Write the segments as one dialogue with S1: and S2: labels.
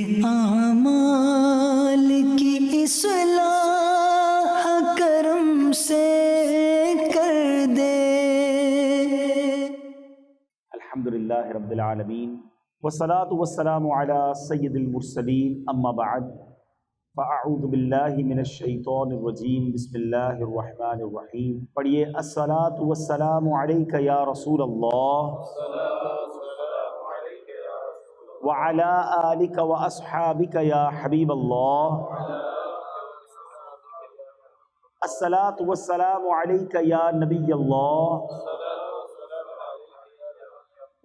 S1: اعمال کی اصلاح کرم سے کر دے۔
S2: الحمدللہ رب العالمین والصلاة والسلام علی سید المرسلین، اما بعد فاعوذ باللہ من الشیطان الرجیم، بسم اللہ الرحمن الرحیم۔ پڑھیے الصلاۃ والسلام علیک یا رسول اللہ وعلی آلک واصحابک یا حبیب اللہ۔ الصلاۃ والسلام علیک یا نبی اللہ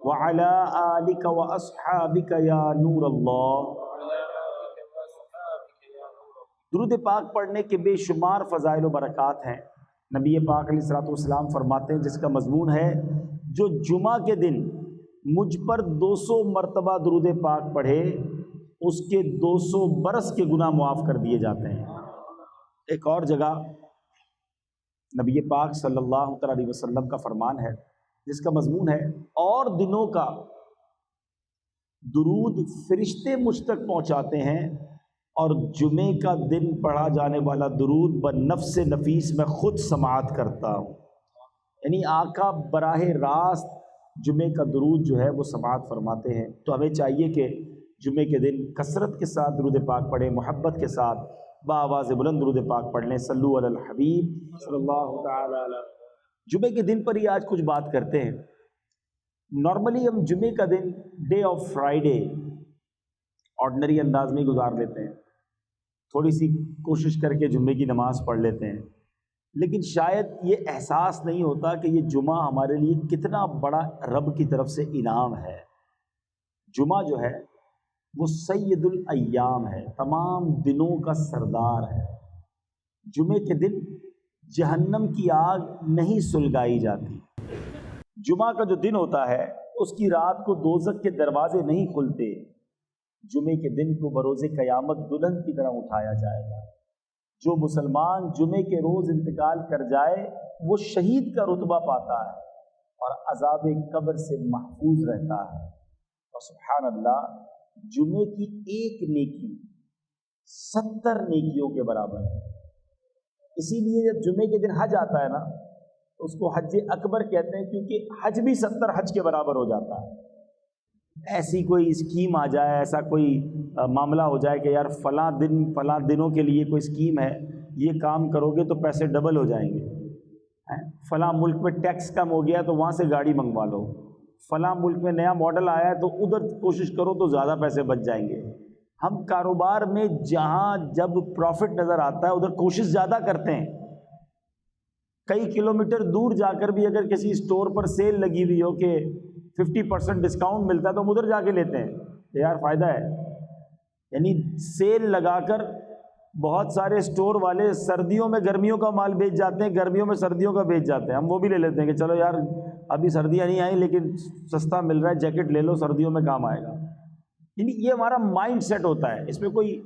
S2: وعلی آلک واصحابک یا نور اللہ۔ درود پاک پڑھنے کے بے شمار فضائل و برکات ہیں۔ نبی پاک علیہ الصلوۃ والسلام فرماتے ہیں، جس کا مضمون ہے جو جمعہ کے دن مجھ پر 200 مرتبہ درود پاک پڑھے اس کے 200 برس کے گناہ معاف کر دیے جاتے ہیں۔ ایک اور جگہ نبی پاک صلی اللہ علیہ وسلم کا فرمان ہے جس کا مضمون ہے اور دنوں کا درود فرشتے مجھ تک پہنچاتے ہیں اور جمعے کا دن پڑھا جانے والا درود بنفس نفیس میں خود سماعت کرتا ہوں۔ یعنی آقا براہ راست جمعے کا درود جو ہے وہ سماعت فرماتے ہیں۔ تو ہمیں چاہیے کہ جمعے کے دن کثرت کے ساتھ درود پاک پڑھیں، محبت کے ساتھ بآواز بلند درود پاک پڑھ لیں۔ صلو علی الحبیب صلی اللہ تعالی علیہ۔ جمعے کے دن پر ہی آج کچھ بات کرتے ہیں۔ نارملی ہم جمعے کا دن ڈے آف فرائیڈے آرڈنری انداز میں گزار لیتے ہیں، تھوڑی سی کوشش کر کے جمعے کی نماز پڑھ لیتے ہیں، لیکن شاید یہ احساس نہیں ہوتا کہ یہ جمعہ ہمارے لیے کتنا بڑا رب کی طرف سے انعام ہے۔ جمعہ جو ہے وہ سید الایام ہے، تمام دنوں کا سردار ہے۔ جمعے کے دن جہنم کی آگ نہیں سلگائی جاتی۔ جمعہ کا جو دن ہوتا ہے اس کی رات کو دوزخ کے دروازے نہیں کھلتے۔ جمعے کے دن کو بروز قیامت دلہن کی طرح اٹھایا جائے گا۔ جو مسلمان جمعے کے روز انتقال کر جائے وہ شہید کا رتبہ پاتا ہے اور عذاب قبر سے محفوظ رہتا ہے۔ اور سبحان اللہ، جمعے کی ایک نیکی 70 نیکیوں کے برابر ہے۔ اسی لیے جب جمعے کے دن حج آتا ہے نا تو اس کو حج اکبر کہتے ہیں، کیونکہ حج بھی 70 حج کے برابر ہو جاتا ہے۔ ایسی کوئی اسکیم آ جائے، ایسا کوئی معاملہ ہو جائے کہ یار فلاں دنوں کے لیے کوئی اسکیم ہے، یہ کام کرو گے تو پیسے ڈبل ہو جائیں گے، فلاں ملک میں ٹیکس کم ہو گیا تو وہاں سے گاڑی منگوا لو، فلاں ملک میں نیا ماڈل آیا ہے تو ادھر کوشش کرو تو زیادہ پیسے بچ جائیں گے۔ ہم کاروبار میں جہاں جب پروفٹ نظر آتا ہے ادھر کوشش زیادہ کرتے ہیں۔ کئی کلومیٹر دور جا کر بھی اگر کسی اسٹور پر سیل لگی ہوئی ہو کہ 50% ڈسکاؤنٹ ملتا ہے تو ہم ادھر جا کے لیتے ہیں، یار فائدہ ہے۔ یعنی سیل لگا کر بہت سارے اسٹور والے سردیوں میں گرمیوں کا مال بیچ جاتے ہیں، گرمیوں میں سردیوں کا بیچ جاتے ہیں، ہم وہ بھی لے لیتے ہیں کہ چلو یار ابھی سردیاں نہیں آئیں لیکن سستا مل رہا ہے، جیکٹ لے لو سردیوں میں کام آئے گا۔ یعنی یہ ہمارا مائنڈ سیٹ ہوتا ہے، اس میں کوئی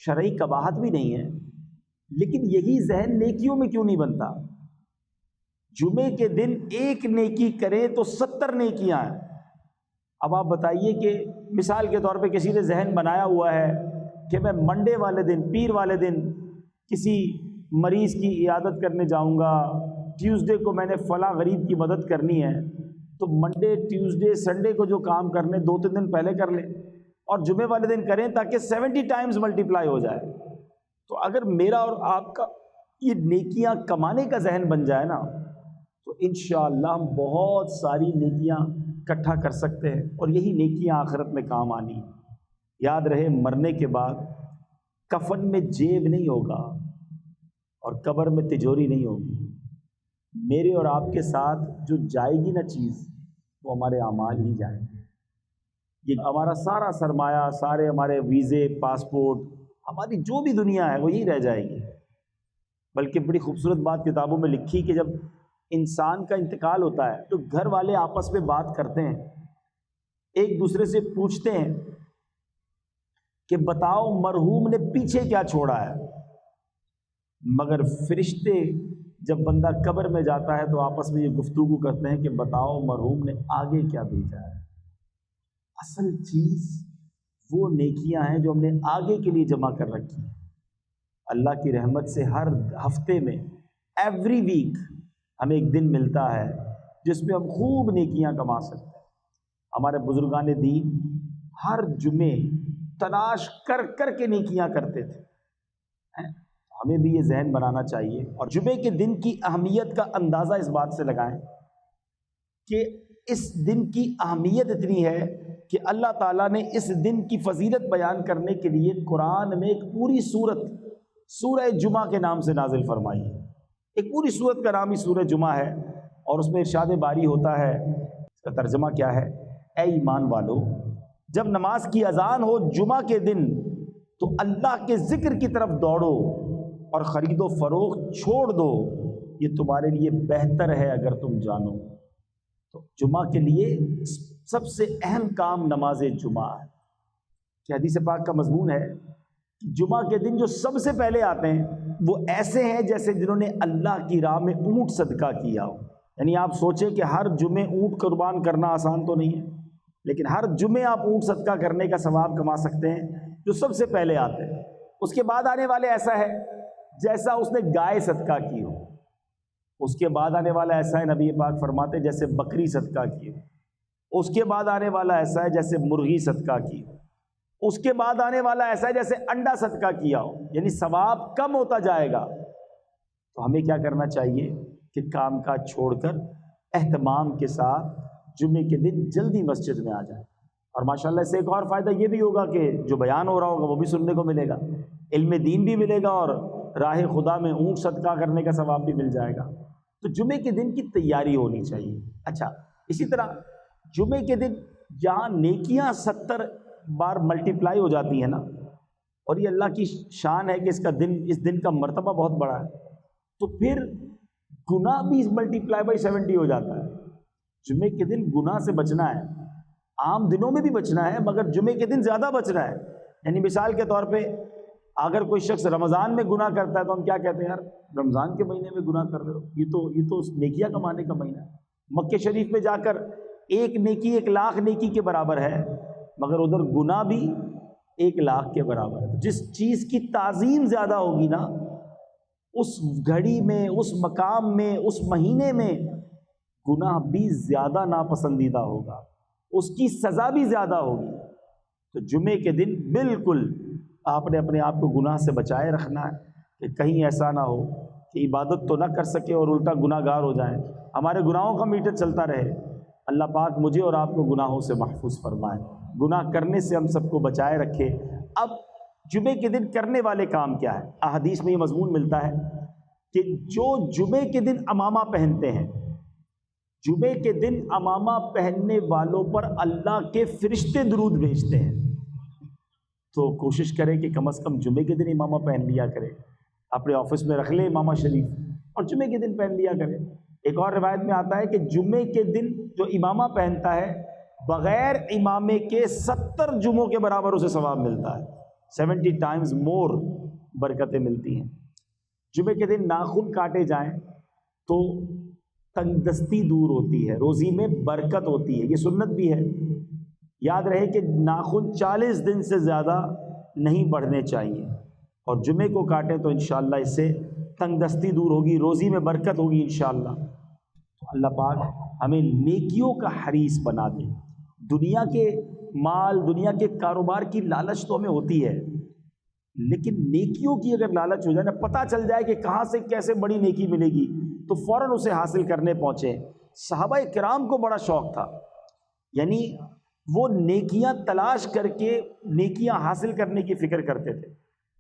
S2: شرعی قباحت بھی نہیں ہے، لیکن یہی ذہن نیکیوں میں کیوں نہیں بنتا؟ جمعے کے دن ایک نیکی کرے تو 70 نیکیاں ہیں۔ اب آپ بتائیے کہ مثال کے طور پہ کسی نے ذہن بنایا ہوا ہے کہ میں منڈے والے دن، پیر والے دن کسی مریض کی عیادت کرنے جاؤں گا، ٹیوزڈے کو میں نے فلاں غریب کی مدد کرنی ہے، تو منڈے ٹیوزڈے سنڈے کو جو کام کرنے 2-3 دن پہلے کر لیں اور جمعے والے دن کریں تاکہ 70 ٹائمز ملٹیپلائی ہو جائے۔ تو اگر میرا اور آپ کا یہ نیکیاں کمانے کا ذہن بن جائے نا تو انشاءاللہ ہم بہت ساری نیکیاں اکٹھا کر سکتے ہیں، اور یہی نیکیاں آخرت میں کام آنی ہیں۔ یاد رہے مرنے کے بعد کفن میں جیب نہیں ہوگا اور قبر میں تجوری نہیں ہوگی۔ میرے اور آپ کے ساتھ جو جائے گی نا چیز وہ ہمارے اعمال ہی جائیں گے۔ یہ ہمارا سارا سرمایہ، سارے ہمارے ویزے، پاسپورٹ، ہماری جو بھی دنیا ہے وہ یہی رہ جائے گی۔ بلکہ بڑی خوبصورت بات کتابوں میں لکھی کہ جب انسان کا انتقال ہوتا ہے تو گھر والے آپس میں بات کرتے ہیں، ایک دوسرے سے پوچھتے ہیں کہ بتاؤ مرحوم نے پیچھے کیا چھوڑا ہے، مگر فرشتے جب بندہ قبر میں جاتا ہے تو آپس میں یہ گفتگو کرتے ہیں کہ بتاؤ مرحوم نے آگے کیا بھیجا ہے۔ اصل چیز وہ نیکیاں ہیں جو ہم نے آگے کے لیے جمع کر رکھی ہیں۔ اللہ کی رحمت سے ہر ہفتے میں ایوری ویک ہمیں ایک دن ملتا ہے جس میں ہم خوب نیکیاں کما سکتے ہیں۔ ہمارے بزرگان دین ہر جمعے تلاش کر کر کے نیکیاں کرتے تھے، ہمیں بھی یہ ذہن بنانا چاہیے۔ اور جمعے کے دن کی اہمیت کا اندازہ اس بات سے لگائیں کہ اس دن کی اہمیت اتنی ہے کہ اللہ تعالیٰ نے اس دن کی فضیلت بیان کرنے کے لیے قرآن میں ایک پوری سورت سورہ جمعہ کے نام سے نازل فرمائی ہے۔ ایک پوری سورت کا نام ہی سورہ جمعہ ہے، اور اس میں ارشاد باری ہوتا ہے، اس کا ترجمہ کیا ہے؟ اے ایمان والو، جب نماز کی اذان ہو جمعہ کے دن تو اللہ کے ذکر کی طرف دوڑو اور خرید و فروخت چھوڑ دو، یہ تمہارے لیے بہتر ہے اگر تم جانو۔ تو جمعہ کے لیے سب سے اہم کام نماز جمعہ ہے کہ حدیث پاک کا مضمون ہے کہ جمعہ کے دن جو سب سے پہلے آتے ہیں وہ ایسے ہیں جیسے جنہوں نے اللہ کی راہ میں اونٹ صدقہ کیا ہو۔ یعنی آپ سوچیں کہ ہر جمعے اونٹ قربان کرنا آسان تو نہیں ہے، لیکن ہر جمعے آپ اونٹ صدقہ کرنے کا ثواب کما سکتے ہیں جو سب سے پہلے آتے ہیں۔ اس کے بعد آنے والے ایسا ہے جیسا اس نے گائے صدقہ کی ہو، اس کے بعد آنے والا ایسا ہے، نبی پاک فرماتے جیسے بکری صدقہ کی ہو، اس کے بعد آنے والا ایسا ہے جیسے مرغی صدقہ کی ہو، اس کے بعد آنے والا ایسا ہے جیسے انڈا صدقہ کیا ہو، یعنی ثواب کم ہوتا جائے گا۔ تو ہمیں کیا کرنا چاہیے کہ کام کاج چھوڑ کر اہتمام کے ساتھ جمعے کے دن جلدی مسجد میں آ جائیں، اور ماشاءاللہ اس سے ایک اور فائدہ یہ بھی ہوگا کہ جو بیان ہو رہا ہوگا وہ بھی سننے کو ملے گا، علم دین بھی ملے گا، اور راہ خدا میں اونٹ صدقہ کرنے کا ثواب بھی مل جائے گا۔ تو جمعے کے دن کی تیاری ہونی چاہیے۔ اچھا، اسی طرح جمعے کے دن جہاں نیکیاں 70 بار ملٹیپلائی ہو جاتی ہیں نا، اور یہ اللہ کی شان ہے کہ اس دن کا مرتبہ بہت بڑا ہے، تو پھر گناہ بھی ملٹیپلائی بائی 70 ہو جاتا ہے۔ جمعے کے دن گناہ سے بچنا ہے، عام دنوں میں بھی بچنا ہے مگر جمعے کے دن زیادہ بچنا ہے۔ یعنی مثال کے طور پہ اگر کوئی شخص رمضان میں گناہ کرتا ہے تو ہم کیا کہتے ہیں؟ یار رمضان کے مہینے میں گناہ کر رہے ہو، یہ تو نیکیاں کمانے کا مہینہ ہے۔ مکہ شریف میں جا کر ایک نیکی 1,00,000 نیکی کے برابر ہے، مگر ادھر گناہ بھی 1,00,000 کے برابر ہے۔ جس چیز کی تعظیم زیادہ ہوگی نا، اس گھڑی میں، اس مقام میں، اس مہینے میں گناہ بھی زیادہ ناپسندیدہ ہوگا، اس کی سزا بھی زیادہ ہوگی۔ تو جمعے کے دن بالکل آپ نے اپنے آپ کو گناہ سے بچائے رکھنا ہے کہ کہیں ایسا نہ ہو کہ عبادت تو نہ کر سکے اور الٹا گناہ گار ہو جائیں، ہمارے گناہوں کا میٹر چلتا رہے۔ اللہ پاک مجھے اور آپ کو گناہوں سے محفوظ فرمائے، گناہ کرنے سے ہم سب کو بچائے رکھے۔ اب جمعے کے دن کرنے والے کام کیا ہے؟ احادیث میں یہ مضمون ملتا ہے کہ جو جمعے کے دن عمامہ پہنتے ہیں، جمعے کے دن عمامہ پہننے والوں پر اللہ کے فرشتے درود بھیجتے ہیں۔ تو کوشش کریں کہ کم از کم جمعے کے دن امامہ پہن لیا کرے، اپنے آفس میں رکھ لے امامہ شریف اور جمعے کے دن پہن لیا کرے۔ ایک اور روایت میں آتا ہے کہ جمعے کے دن جو امامہ پہنتا ہے بغیر امامے کے 70 جمعوں کے برابر اسے ثواب ملتا ہے، 70 ٹائمز مور برکتیں ملتی ہیں۔ جمعے کے دن ناخن کاٹے جائیں تو تنگ دستی دور ہوتی ہے، روزی میں برکت ہوتی ہے، یہ سنت بھی ہے۔ یاد رہے کہ ناخن 40 دن سے زیادہ نہیں بڑھنے چاہیے، اور جمعے کو کاٹیں تو انشاءاللہ اس سے تنگ دستی دور ہوگی، روزی میں برکت ہوگی انشاءاللہ۔ تو اللہ پاک ہمیں نیکیوں کا حریص بنا دے۔ دنیا کے مال، دنیا کے کاروبار کی لالچ تو ہمیں ہوتی ہے، لیکن نیکیوں کی اگر لالچ ہو جائے نا، پتہ چل جائے کہ کہاں سے کیسے بڑی نیکی ملے گی تو فوراً اسے حاصل کرنے پہنچے۔ صحابہ کرام کو بڑا شوق تھا، یعنی وہ نیکیاں تلاش کر کے نیکیاں حاصل کرنے کی فکر کرتے تھے۔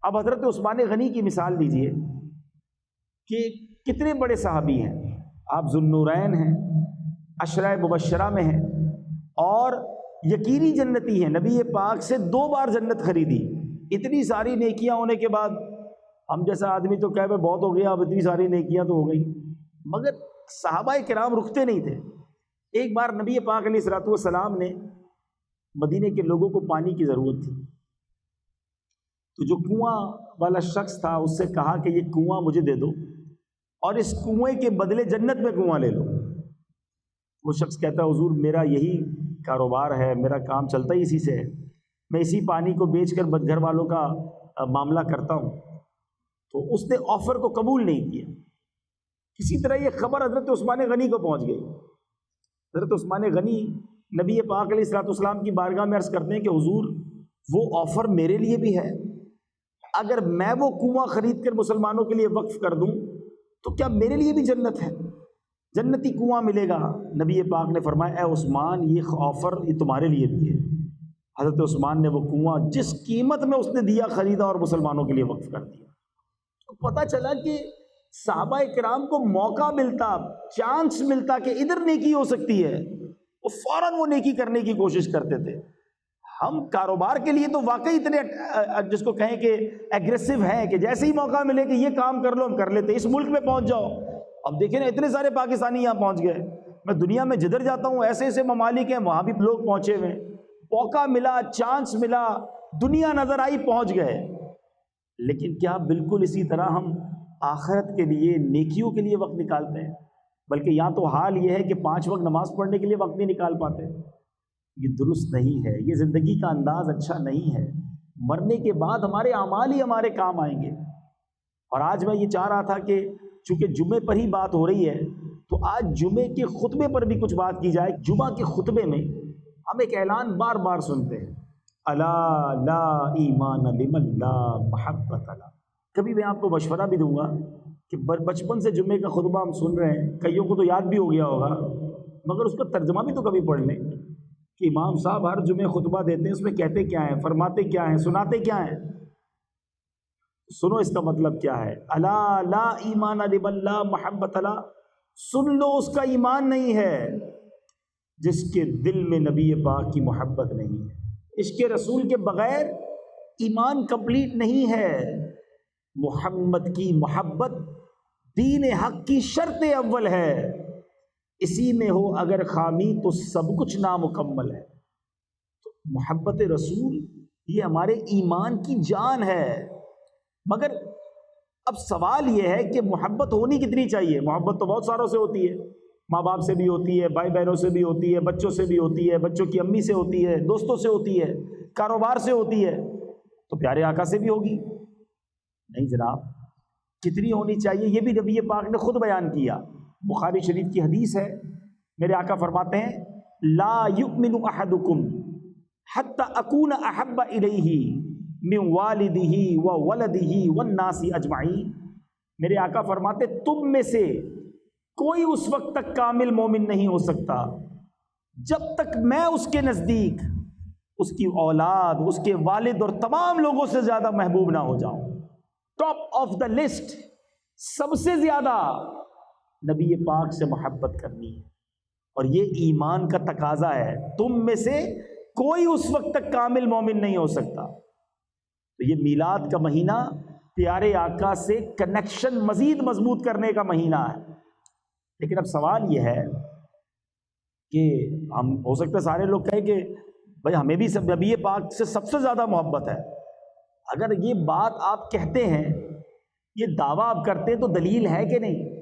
S2: اب حضرت عثمان غنی کی مثال لیجئے کہ کتنے بڑے صحابی ہیں، آپ ذوالنورین ہیں، عشرہ مبشرہ میں ہیں، اور یقینی جنتی ہیں، نبی پاک سے 2 بار جنت خریدی۔ اتنی ساری نیکیاں ہونے کے بعد ہم جیسا آدمی تو کہے بہت ہو گیا، اب اتنی ساری نیکیاں تو ہو گئی، مگر صحابہ کرام رکتے نہیں تھے۔ ایک بار نبی پاک علیہ الصلوۃ والسلام نے مدینے کے لوگوں کو پانی کی ضرورت تھی، تو جو کنواں والا شخص تھا اس سے کہا کہ یہ کنواں مجھے دے دو اور اس کنویں کے بدلے جنت میں کنواں لے لو۔ وہ شخص کہتا ہے حضور میرا یہی کاروبار ہے، میرا کام چلتا ہی اسی سے ہے، میں اسی پانی کو بیچ کر گھر والوں کا معاملہ کرتا ہوں. تو اس نے آفر کو قبول نہیں کیا. کسی طرح یہ خبر حضرت عثمان غنی کو پہنچ گئی. حضرت عثمان غنی نبی پاک علیہ الصلوۃ والسلام کی بارگاہ میں عرض کرتے ہیں کہ حضور وہ آفر میرے لیے بھی ہے، اگر میں وہ کنواں خرید کر مسلمانوں کے لیے وقف کر دوں تو کیا میرے لیے بھی جنت ہے، جنتی کنواں ملے گا؟ نبی پاک نے فرمایا اے عثمان یہ آفر یہ تمہارے لیے بھی ہے. حضرت عثمان نے وہ کنواں جس قیمت میں اس نے دیا خریدا اور مسلمانوں کے لیے وقف کر دیا. تو پتہ چلا کہ صحابہ کرام کو موقع ملتا، چانس ملتا کہ ادھر نیکی ہو سکتی ہے، وہ فوراً وہ نیکی کرنے کی کوشش کرتے تھے. ہم کاروبار کے لیے تو واقعی اتنے جس کو کہیں کہ ایگریسو ہیں کہ جیسے ہی موقع ملے کہ یہ کام کر لو ہم کر لیتے. اس ملک میں پہنچ جاؤ، اب دیکھیں نا اتنے سارے پاکستانی یہاں پہنچ گئے. میں دنیا میں جدھر جاتا ہوں ایسے ایسے ممالک ہیں وہاں بھی لوگ پہنچے ہوئے. موقع ملا، چانس ملا، دنیا نظر آئی، پہنچ گئے. لیکن کیا بالکل اسی طرح ہم آخرت کے لیے نیکیوں کے لیے وقت نکالتے ہیں؟ بلکہ یہاں تو حال یہ ہے کہ 5 وقت نماز پڑھنے کے لیے وقت نہیں نکال پاتے. یہ درست نہیں ہے، یہ زندگی کا انداز اچھا نہیں ہے. مرنے کے بعد ہمارے اعمال ہی ہمارے کام آئیں گے. اور آج میں یہ چاہ رہا تھا کہ چونکہ جمعے پر ہی بات ہو رہی ہے تو آج جمعے کے خطبے پر بھی کچھ بات کی جائے. جمعہ کے خطبے میں ہم ایک اعلان بار بار سنتے ہیں، الا لا ایمان لمن لا محبت لا. کبھی میں آپ کو مشورہ بھی دوں گا کہ بچپن سے جمعے کا خطبہ ہم سن رہے ہیں، کئیوں کو تو یاد بھی ہو گیا ہوگا، مگر اس کا ترجمہ بھی تو کبھی پڑھ لیں کہ امام صاحب ہر جمعے خطبہ دیتے ہیں، اس میں کہتے کیا ہیں، فرماتے کیا ہیں، سناتے کیا ہیں. سنو اس کا مطلب کیا ہے. الا لا ایمان لمن لا محبت لا، سن لو اس کا ایمان نہیں ہے جس کے دل میں نبی پاک کی محبت نہیں ہے. عشق رسول کے بغیر ایمان کمپلیٹ نہیں ہے. محمد کی محبت دین حق کی شرط اول ہے، اسی میں ہو اگر خامی تو سب کچھ نامکمل ہے. تو محبت رسول یہ ہمارے ایمان کی جان ہے. مگر اب سوال یہ ہے کہ محبت ہونی کتنی چاہیے؟ محبت تو بہت ساروں سے ہوتی ہے، ماں باپ سے بھی ہوتی ہے، بھائی بہنوں سے بھی ہوتی ہے، بچوں سے بھی ہوتی ہے، بچوں کی امی سے ہوتی ہے، دوستوں سے ہوتی ہے، کاروبار سے ہوتی ہے. تو پیارے آقا سے بھی ہوگی؟ نہیں جناب. کتنی ہونی چاہیے یہ بھی نبی پاک نے خود بیان کیا. بخاری شریف کی حدیث ہے، میرے آقا فرماتے ہیں لا یؤمن احدکم حتی اکون احب الیہ من والدہ وولدہ والناس اجمعین. میرے آقا فرماتے تم میں سے کوئی اس وقت تک کامل مومن نہیں ہو سکتا جب تک میں اس کے نزدیک اس کی اولاد، اس کے والد اور تمام لوگوں سے زیادہ محبوب نہ ہو جاؤں. ٹاپ آف دا لسٹ، سب سے زیادہ نبی پاک سے محبت کرنی ہے. اور یہ ایمان کا تقاضا ہے. تم میں سے کوئی اس وقت تک کامل مومن نہیں ہو سکتا. تو یہ میلاد کا مہینہ پیارے آقا سے کنیکشن مزید مضبوط کرنے کا مہینہ ہے. لیکن اب سوال یہ ہے کہ ہم ہو سکتا ہے سارے لوگ کہیں کہ بھائی ہمیں بھی نبی پاک سے سب سے زیادہ محبت ہے. اگر یہ بات آپ کہتے ہیں، یہ دعویٰ آپ کرتے ہیں تو دلیل ہے کہ نہیں؟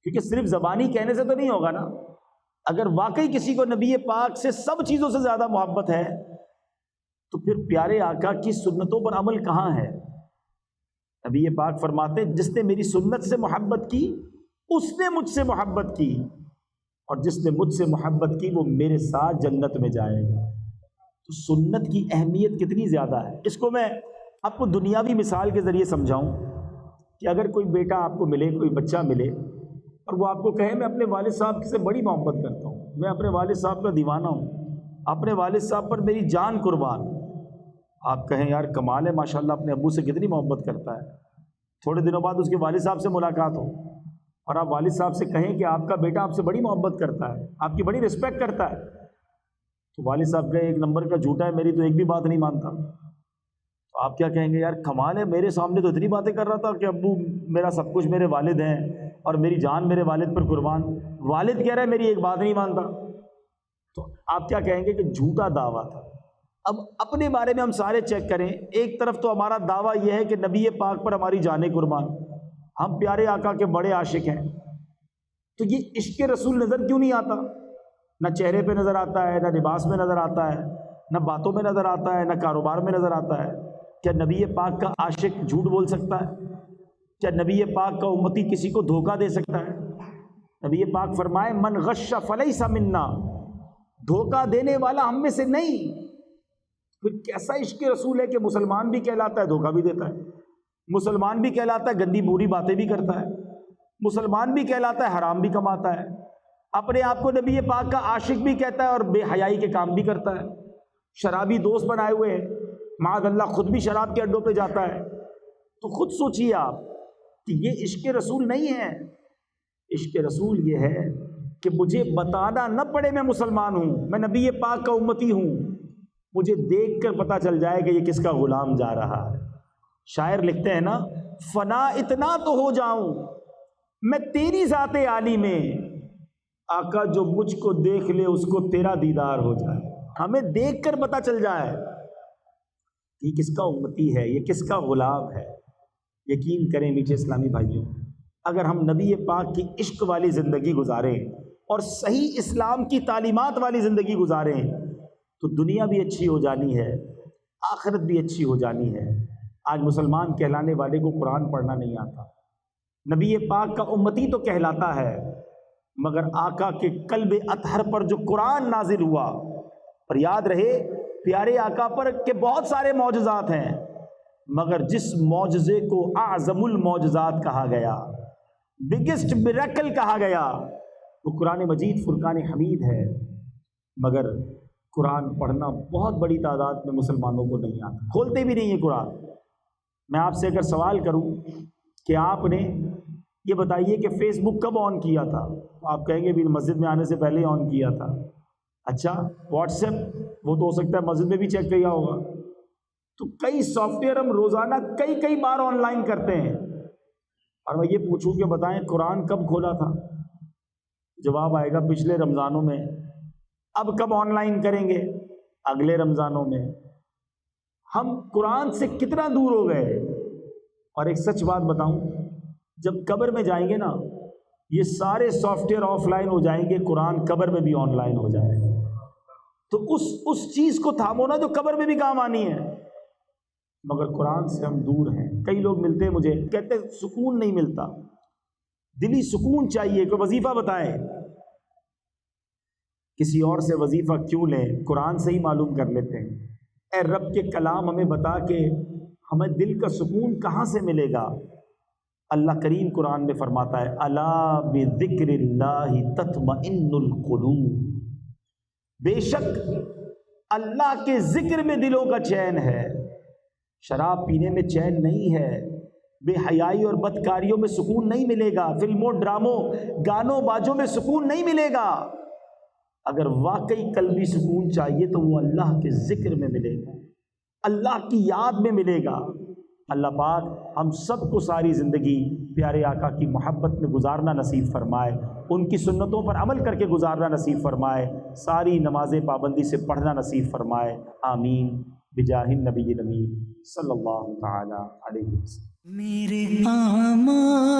S2: کیونکہ صرف زبانی کہنے سے تو نہیں ہوگا نا. اگر واقعی کسی کو نبی پاک سے سب چیزوں سے زیادہ محبت ہے تو پھر پیارے آقا کی سنتوں پر عمل کہاں ہے؟ نبی پاک فرماتے جس نے میری سنت سے محبت کی اس نے مجھ سے محبت کی، اور جس نے مجھ سے محبت کی وہ میرے ساتھ جنت میں جائے گا. تو سنت کی اہمیت کتنی زیادہ ہے. اس کو میں آپ کو دنیاوی مثال کے ذریعے سمجھاؤں کہ اگر کوئی بیٹا آپ کو ملے، کوئی بچہ ملے اور وہ آپ کو کہے میں اپنے والد صاحب سے بڑی محبت کرتا ہوں، میں اپنے والد صاحب کا دیوانہ ہوں، اپنے والد صاحب پر میری جان قربان. آپ کہیں یار کمال ہے ماشاءاللہ اپنے ابو سے کتنی محبت کرتا ہے. تھوڑے دنوں بعد اس کے والد صاحب سے ملاقات ہو اور آپ والد صاحب سے کہیں کہ آپ کا بیٹا آپ سے بڑی محبت کرتا ہے، آپ کی بڑی رسپیکٹ کرتا ہے، تو والد صاحب کہے ایک نمبر کا جھوٹا ہے، میری تو ایک بھی بات نہیں مانتا. تو آپ کیا کہیں گے؟ یار کمال ہے، میرے سامنے تو اتنی باتیں کر رہا تھا کہ ابو میرا سب کچھ، میرے والد ہیں اور میری جان میرے والد پر قربان، والد کہہ رہا ہے میری ایک بات نہیں مانتا. تو آپ کیا کہیں گے کہ جھوٹا دعویٰ تھا. اب اپنے بارے میں ہم سارے چیک کریں. ایک طرف تو ہمارا دعویٰ یہ ہے کہ نبی پاک پر ہماری جانیں قربان، ہم پیارے آقا کے بڑے عاشق ہیں. تو یہ عشق رسول نظر کیوں نہیں آتا؟ نہ چہرے پہ نظر آتا ہے، نہ لباس میں نظر آتا ہے، نہ باتوں میں نظر آتا ہے، نہ کاروبار میں نظر آتا ہے۔ کیا نبی پاک کا عاشق جھوٹ بول سکتا ہے؟ کیا نبی پاک کا امتی کسی کو دھوکہ دے سکتا ہے؟ نبی پاک فرمائے من غش فلیس منا، دھوکہ دینے والا ہم میں سے نہیں۔ پھر کیسا عشق رسول ہے کہ مسلمان بھی کہلاتا ہے دھوکہ بھی دیتا ہے، مسلمان بھی کہلاتا ہے گندی بری باتیں بھی کرتا ہے، مسلمان بھی کہلاتا ہے حرام بھی کماتا ہے، اپنے آپ کو نبی پاک کا عاشق بھی کہتا ہے اور بے حیائی کے کام بھی کرتا ہے، شرابی دوست بنائے ہوئے ہیں، معاذ اللہ خود بھی شراب کے اڈوں پہ جاتا ہے۔ تو خود سوچئے آپ کہ یہ عشق رسول نہیں ہے۔ عشق رسول یہ ہے کہ مجھے بتانا نہ پڑے میں مسلمان ہوں، میں نبی پاک کا امتی ہوں، مجھے دیکھ کر پتہ چل جائے کہ یہ کس کا غلام جا رہا ہے۔ شاعر لکھتے ہیں نا، فنا اتنا تو ہو جاؤں میں تیری ذات عالی میں، آقا جو مجھ کو دیکھ لے اس کو تیرا دیدار ہو جائے۔ ہمیں دیکھ کر پتہ چل جائے یہ کس کا امتی ہے، یہ کس کا غلام ہے۔ یقین کریں میٹھے اسلامی بھائیوں، اگر ہم نبی پاک کی عشق والی زندگی گزاریں اور صحیح اسلام کی تعلیمات والی زندگی گزاریں تو دنیا بھی اچھی ہو جانی ہے، آخرت بھی اچھی ہو جانی ہے۔ آج مسلمان کہلانے والے کو قرآن پڑھنا نہیں آتا، نبی پاک کا امتی تو کہلاتا ہے، مگر آقا کے قلب اطہر پر جو قرآن نازل ہوا، اور یاد رہے پیارے آقا پر کہ بہت سارے معجزات ہیں، مگر جس معجزے کو اعظم المعجزات کہا گیا، بگسٹ میریکل کہا گیا، وہ قرآن مجید فرقان حمید ہے۔ مگر قرآن پڑھنا بہت بڑی تعداد میں مسلمانوں کو نہیں آتا، کھولتے بھی نہیں ہیں قرآن۔ میں آپ سے اگر سوال کروں کہ آپ نے یہ بتائیے کہ فیس بک کب آن کیا تھا، آپ کہیں گے بھی مسجد میں آنے سے پہلے ہی آن کیا تھا۔ اچھا واٹس ایپ، وہ تو ہو سکتا ہے مسجد میں بھی چیک کیا ہوگا۔ تو کئی سافٹ ویئر ہم روزانہ کئی بار آن لائن کرتے ہیں، اور میں یہ پوچھوں کہ بتائیں قرآن کب کھولا تھا؟ جواب آئے گا پچھلے رمضانوں میں۔ اب کب آن لائن کریں گے؟ اگلے رمضانوں میں۔ ہم قرآن سے کتنا دور ہو گئے۔ اور ایک سچ بات بتاؤں، جب قبر میں جائیں گے نا، یہ سارے سافٹ ویئر آف لائن ہو جائیں گے، قرآن قبر میں بھی آن لائن ہو جائے گا۔ تو اس چیز کو تھامو نا جو قبر میں بھی کام آنی ہے۔ مگر قرآن سے ہم دور ہیں۔ کئی لوگ ملتے ہیں مجھے، کہتے ہیں سکون نہیں ملتا، دلی سکون چاہیے، کوئی وظیفہ بتائیں۔ کسی اور سے وظیفہ کیوں لیں، قرآن سے ہی معلوم کر لیتے ہیں۔ اے رب کے کلام ہمیں بتا کہ ہمیں دل کا سکون کہاں سے ملے گا۔ اللہ کریم قرآن میں فرماتا ہے الا بذکر اللہ تطمئن القلوب، بے شک اللہ کے ذکر میں دلوں کا چین ہے۔ شراب پینے میں چین نہیں ہے، بے حیائی اور بدکاریوں میں سکون نہیں ملے گا، فلموں ڈراموں گانوں باجوں میں سکون نہیں ملے گا۔ اگر واقعی قلبی سکون چاہیے تو وہ اللہ کے ذکر میں ملے گا، اللہ کی یاد میں ملے گا۔ اللہ پاک ہم سب کو ساری زندگی پیارے آقا کی محبت میں گزارنا نصیب فرمائے، ان کی سنتوں پر عمل کر کے گزارنا نصیب فرمائے، ساری نمازیں پابندی سے پڑھنا نصیب فرمائے، آمین بجاہ النبی الامین صلی اللہ تعالی علیہ وسلم۔
S1: میرے آمال